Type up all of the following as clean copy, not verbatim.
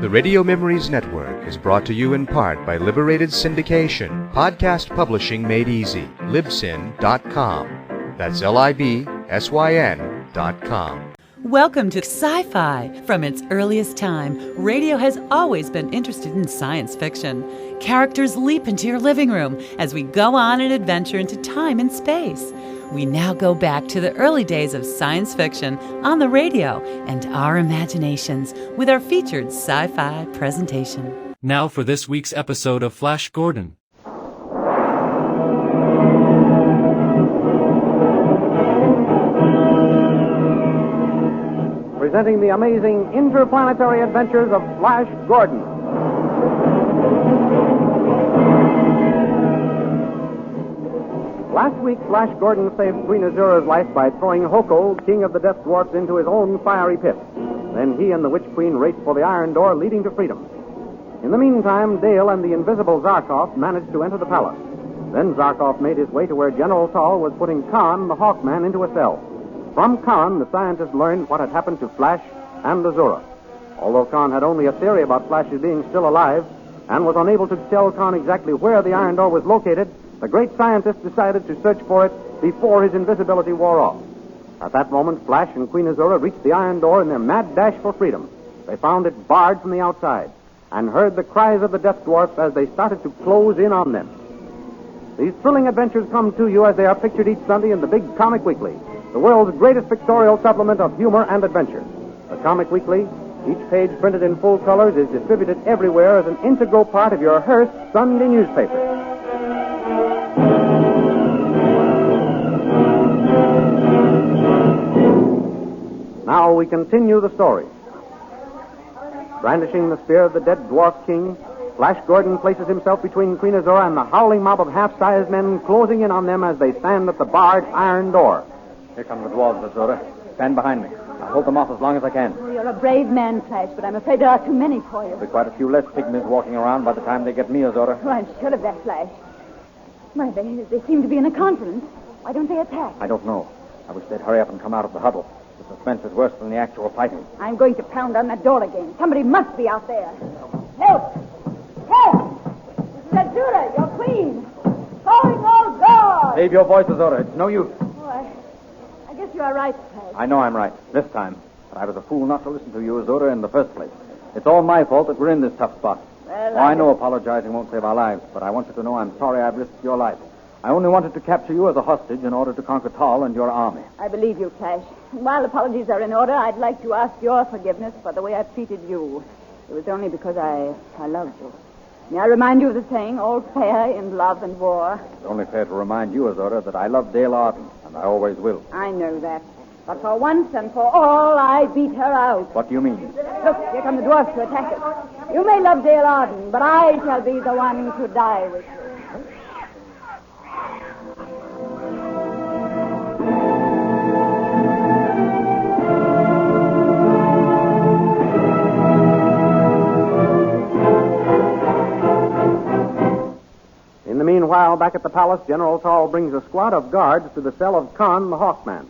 The Radio Memories Network is brought to you in part by Liberated Syndication, podcast publishing made easy, libsyn.com. That's libsyn.com. Welcome to Sci-Fi. From its earliest time, radio has always been interested in science fiction. Characters leap into your living room as we go on an adventure into time and space. We now go back to the early days of science fiction on the radio and our imaginations with our featured sci-fi presentation. Now for this week's episode of Flash Gordon. Presenting the amazing interplanetary adventures of Flash Gordon. Last week, Flash Gordon saved Queen Azura's life by throwing Hoko, king of the Death Dwarfs, into his own fiery pit. Then he and the Witch Queen raced for the iron door leading to freedom. In the meantime, Dale and the invisible Zarkov managed to enter the palace. Then Zarkov made his way to where General Tal was putting Khan, the Hawkman, into a cell. From Khan, the scientist learned what had happened to Flash and Azura. Although Khan had only a theory about Flash's being still alive and was unable to tell Khan exactly where the iron door was located, the great scientist decided to search for it before his invisibility wore off. At that moment, Flash and Queen Azura reached the iron door in their mad dash for freedom. They found it barred from the outside and heard the cries of the Death Dwarfs as they started to close in on them. These thrilling adventures come to you as they are pictured each Sunday in the Big Comic Weekly, the world's greatest pictorial supplement of humor and adventure. The Comic Weekly, each page printed in full colors, is distributed everywhere as an integral part of your Hearst Sunday newspaper. Now we continue the story. Brandishing the spear of the dead dwarf king, Flash Gordon places himself between Queen Azura and the howling mob of half-sized men closing in on them as they stand at the barred iron door. Here come the dwarves, Azura. Stand behind me. I'll hold them off as long as I can. Oh, you're a brave man, Flash, but I'm afraid there are too many for you. There'll be quite a few less pygmies walking around by the time they get me, Azura. Oh, I'm sure of that, Flash. Why, they seem to be in a conference. Why don't they attack? I don't know. I wish they'd hurry up and come out of the huddle. The suspense is worse than the actual fighting. I'm going to pound on that door again. Somebody must be out there. Help! Help! This is Azura, your queen. Calling all guards. Save your voice, Azura. It's no use. Oh, I guess you are right, Flash. I know I'm right. This time. But I was a fool not to listen to you, Azura, in the first place. It's all my fault that we're in this tough spot. Well, I know apologizing won't save our lives, but I want you to know I'm sorry I've risked your life. I only wanted to capture you as a hostage in order to conquer Tal and your army. I believe you, Flash. And while apologies are in order, I'd like to ask your forgiveness for the way I've treated you. It was only because I loved you. May I remind you of the saying, all fair in love and war? It's only fair to remind you, Azura, that I love Dale Arden, and I always will. I know that. But for once and for all, I beat her out. What do you mean? Look, here come the dwarfs to attack us. You may love Dale Arden, but I shall be the one to die with you. Meanwhile, back at the palace, General Tal brings a squad of guards to the cell of Khan, the Hawkman.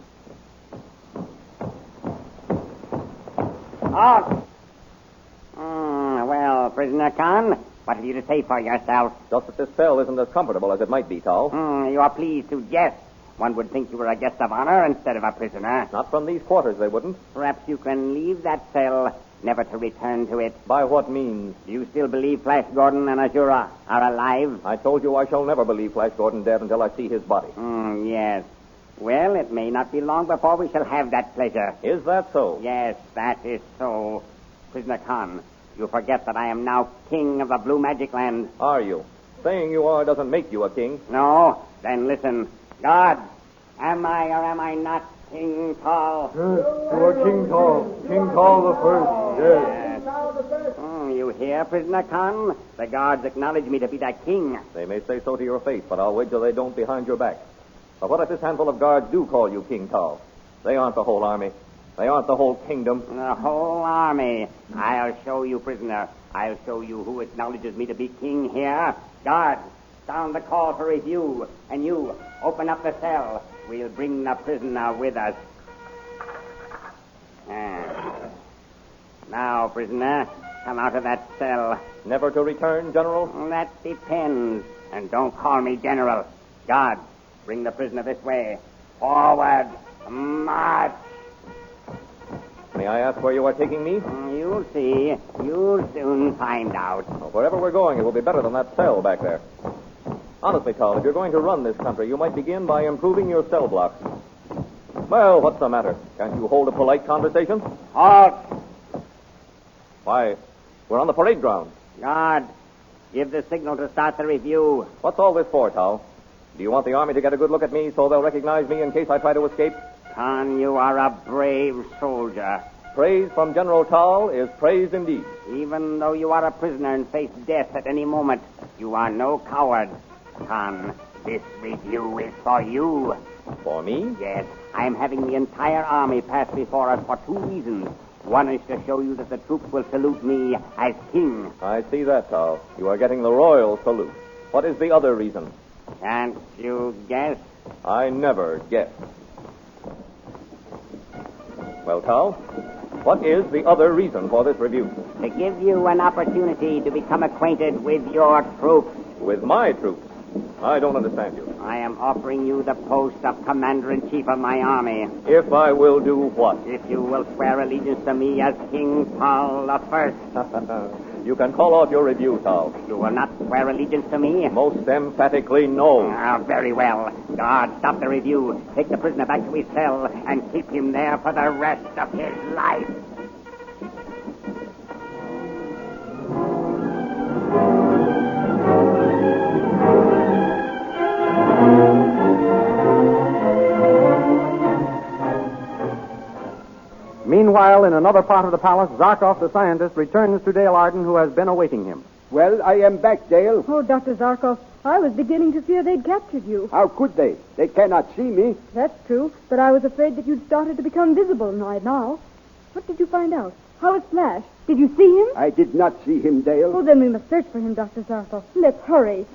Well, prisoner Khan, what have you to say for yourself? Just that this cell isn't as comfortable as it might be, Tal. You are pleased to jest. One would think you were a guest of honor instead of a prisoner. Not from these quarters, they wouldn't. Perhaps you can leave that cell, never to return to it. By what means? Do you still believe Flash Gordon and Azura are alive? I told you I shall never believe Flash Gordon dead until I see his body. Yes. Well, it may not be long before we shall have that pleasure. Is that so? Yes, that is so. Prisoner Khan, you forget that I am now king of the Blue Magic Land. Are you? Saying you are doesn't make you a king. No? Then listen. God, am I or am I not King Tal? Yes, you are King Tal. King Tal the First, yes. You hear, prisoner Khan? The guards acknowledge me to be their king. They may say so to your face, but I'll wager they don't behind your back. But what if this handful of guards do call you King Tal? They aren't the whole army. They aren't the whole kingdom. The whole army. I'll show you, prisoner. I'll show you who acknowledges me to be king here. Guards, sound the call for review. And you, open up the cell. We'll bring the prisoner with us. Now, prisoner, come out of that cell? Never to return, General? That depends. And don't call me General. Guard, bring the prisoner this way. Forward. March. May I ask where you are taking me? You'll see. You'll soon find out. Well, wherever we're going, it will be better than that cell back there. Honestly, Tal, if you're going to run this country, you might begin by improving your cell blocks. Well, what's the matter? Can't you hold a polite conversation? Halt. Why, we're on the parade ground. Guard, give the signal to start the review. What's all this for, Tal? Do you want the Army to get a good look at me so they'll recognize me in case I try to escape? Khan, you are a brave soldier. Praise from General Tal is praise indeed. Even though you are a prisoner and face death at any moment, you are no coward. Khan, this review is for you. For me? Yes, I'm having the entire army pass before us for 2 reasons. One is to show you that the troops will salute me as king. I see that, Tal. You are getting the royal salute. What is the other reason? Can't you guess? I never guess. Well, Tal, what is the other reason for this review? To give you an opportunity to become acquainted with your troops. With my troops? I don't understand you. I am offering you the post of Commander-in-Chief of my army. If I will do what? If you will swear allegiance to me as King Paul I. You can call off your review, Tal. You will not swear allegiance to me? Most emphatically, no. Very well. Guard, stop the review. Take the prisoner back to his cell and keep him there for the rest of his life. Meanwhile, in another part of the palace, Zarkov, the scientist, returns to Dale Arden, who has been awaiting him. Well, I am back, Dale. Oh, Dr. Zarkov, I was beginning to fear they'd captured you. How could they? They cannot see me. That's true, but I was afraid that you'd started to become visible right now. What did you find out? How is Flash? Did you see him? I did not see him, Dale. Oh, then we must search for him, Dr. Zarkov. Let's hurry.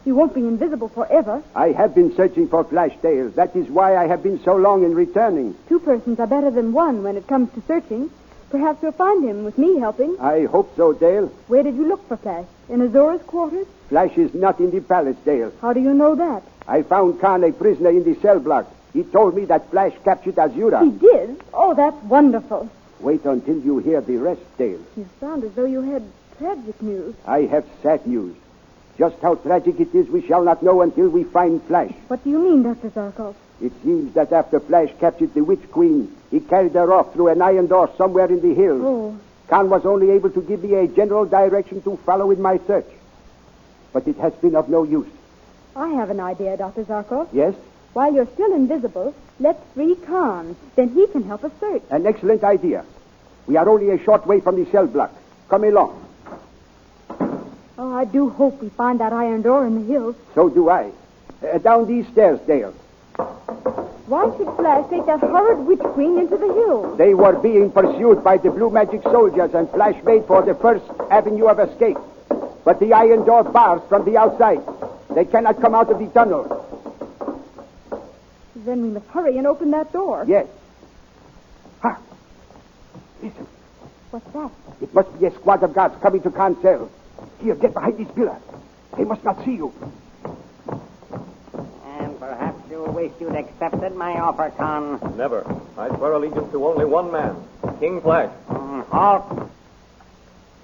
He won't be invisible forever. I have been searching for Flash, Dale. That is why I have been so long in returning. 2 persons are better than 1 when it comes to searching. Perhaps we'll find him with me helping. I hope so, Dale. Where did you look for Flash? In Azora's quarters? Flash is not in the palace, Dale. How do you know that? I found Khan a prisoner in the cell block. He told me that Flash captured Azura. He did? Oh, that's wonderful. Wait until you hear the rest, Dale. You sound as though you had tragic news. I have sad news. Just how tragic it is, we shall not know until we find Flash. What do you mean, Dr. Zarkov? It seems that after Flash captured the Witch Queen, he carried her off through an iron door somewhere in the hills. Oh. Khan was only able to give me a general direction to follow in my search. But it has been of no use. I have an idea, Dr. Zarkov. Yes? While you're still invisible, let's free Khan. Then he can help us search. An excellent idea. We are only a short way from the cell block. Come along. Oh, I do hope we find that iron door in the hills. So do I. Down these stairs, Dale. Why should Flash take that horrid witch queen into the hills? They were being pursued by the blue magic soldiers, and Flash made for the first avenue of escape. But the iron door bars from the outside. They cannot come out of the tunnel. Then we must hurry and open that door. Yes. Ha! Listen. What's that? It must be a squad of guards coming to Khan's cell. Here, get behind this pillar. They must not see you. And perhaps you'll wish you'd accepted my offer, Khan. Never. I swear allegiance to only one man, King Flash. Halt.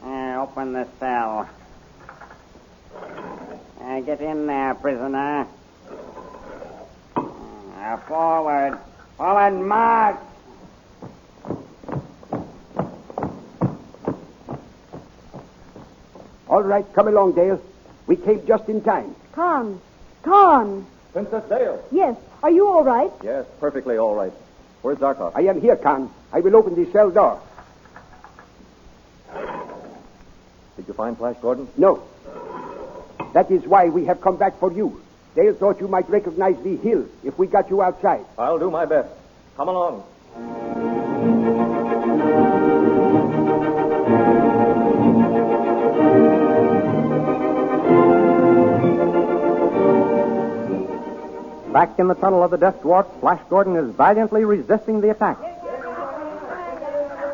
Open the cell. Get in there, prisoner. Forward. Forward, march. All right, come along, Dale. We came just in time. Khan. Khan. Princess Dale. Yes. Are you all right? Yes, perfectly all right. Where's Zarkov? I am here, Khan. I will open the cell door. Did you find Flash Gordon? No. That is why we have come back for you. Dale thought you might recognize the hill if we got you outside. I'll do my best. Come along. Back in the tunnel of the Death Dwarf, Flash Gordon is valiantly resisting the attack.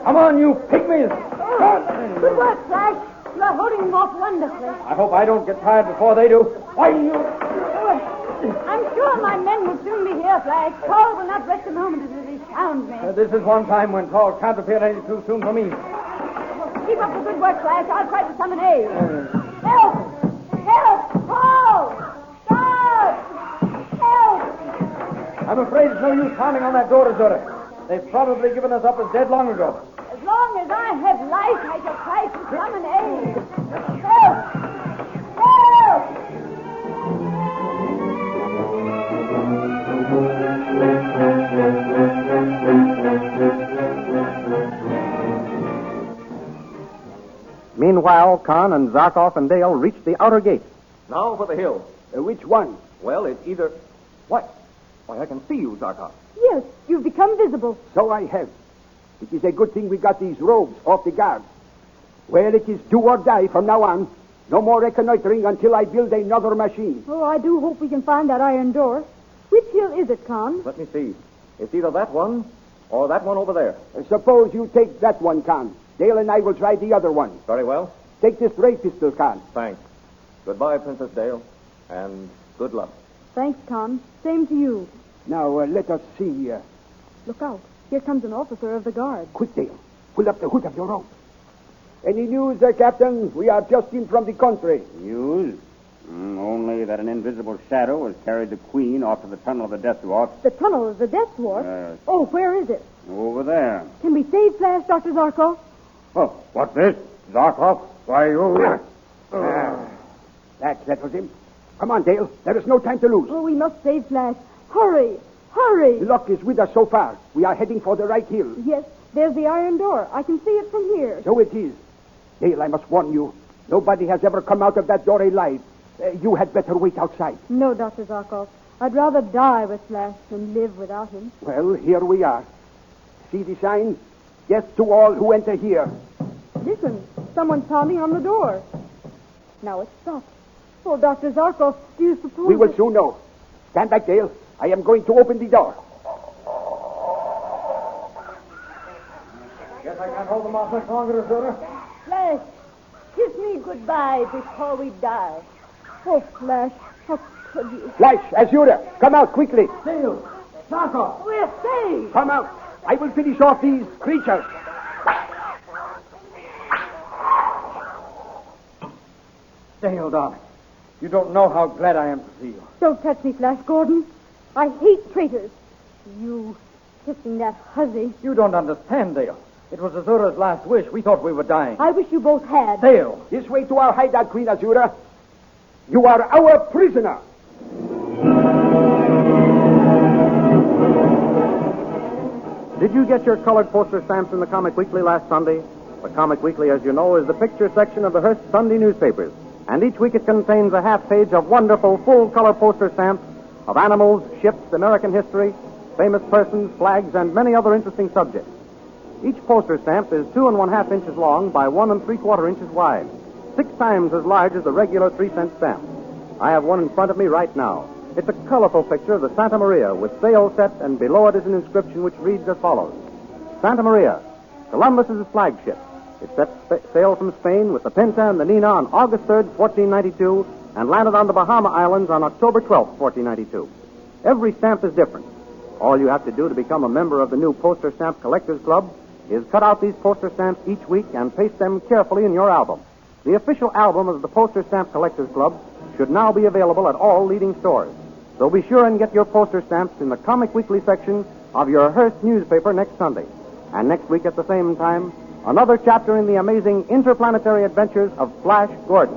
Come on, you pygmies! Oh, good work, Flash. You are holding them off wonderfully. I hope I don't get tired before they do. Why, you... I'm sure my men will soon be here, Flash. Paul will not rest a moment until he sounds me. This is one time when Paul can't appear any too soon for me. Keep up the good work, Flash. I'll try to summon aid. Help! Help! Paul! Stop! Help! I'm afraid it's no use pounding on that door, Zora. They've probably given us up as dead long ago. As long as I have life, I shall try to summon aid. Help! Help! Meanwhile, Khan and Zarkov and Dale reached the outer gate. Now for the hill. Which one? Well, it's either... What? Why, I can see you, Zarkov. Yes, you've become visible. So I have. It is a good thing we got these robes off the guard. Well, it is do or die from now on. No more reconnoitering until I build another machine. Oh, I do hope we can find that iron door. Which hill is it, Con? Let me see. It's either that one or that one over there. Suppose you take that one, Khan. Dale and I will try the other one. Very well. Take this ray pistol, Khan. Thanks. Goodbye, Princess Dale, and good luck. Thanks, Con. Same to you. Now, let us see. Look out. Here comes an officer of the guard. Quick, Dale. Pull up the hood of your robe. Any news, Captain? We are just in from the country. News? Only that an invisible shadow has carried the Queen off to the tunnel of the Death Dwarf. The tunnel of the Death Dwarf? Yes. Oh, where is it? Over there. Can we save Flash, Dr. Zarkov? Oh, what's this? Zarkov? Why, you... That settles him. Come on, Dale. There is no time to lose. Oh, we must save Flash. Hurry! Hurry! Luck is with us so far. We are heading for the right hill. Yes, there's the iron door. I can see it from here. So it is. Dale, I must warn you. Nobody has ever come out of that door alive. You had better wait outside. No, Dr. Zarkov. I'd rather die with Flash than live without him. Well, here we are. See the sign? Death to all who enter here. Listen, someone's pounding on the door. Now it's stopped. Oh, Dr. Zarkov, do you suppose... We will soon know. Stand back, Dale. I am going to open the door. Guess I can't hold them off much longer, Zora. Flash, kiss me goodbye before we die. Oh, Flash, how could you? Flash, Azura, come out quickly. Dale! Zarkov! We're saved. Come out. I will finish off these creatures. Dale, darling. You don't know how glad I am to see you. Don't touch me, Flash Gordon. I hate traitors. You kissing that hussy. You don't understand, Dale. It was Azura's last wish. We thought we were dying. I wish you both had. Dale! This way to our hideout, Queen Azura. You are our prisoner. Did you get your colored poster stamps in the Comic Weekly last Sunday? The Comic Weekly, as you know, is the picture section of the Hearst Sunday newspapers. And each week it contains a half page of wonderful full-color poster stamps of animals, ships, American history, famous persons, flags, and many other interesting subjects. Each poster stamp is 2 1/2 inches long by 1 3/4 inches wide, 6 times as large as the regular 3-cent stamp. I have one in front of me right now. It's a colorful picture of the Santa Maria with sail set, and below it is an inscription which reads as follows. Santa Maria, Columbus's flagship. It set sail from Spain with the Pinta and the Nina on August 3rd, 1492, and landed on the Bahama Islands on October 12th, 1492. Every stamp is different. All you have to do to become a member of the new Poster Stamp Collectors Club is cut out these poster stamps each week and paste them carefully in your album. The official album of the Poster Stamp Collectors Club should now be available at all leading stores. So be sure and get your poster stamps in the Comic Weekly section of your Hearst newspaper next Sunday. And next week at the same time, another chapter in the amazing interplanetary adventures of Flash Gordon.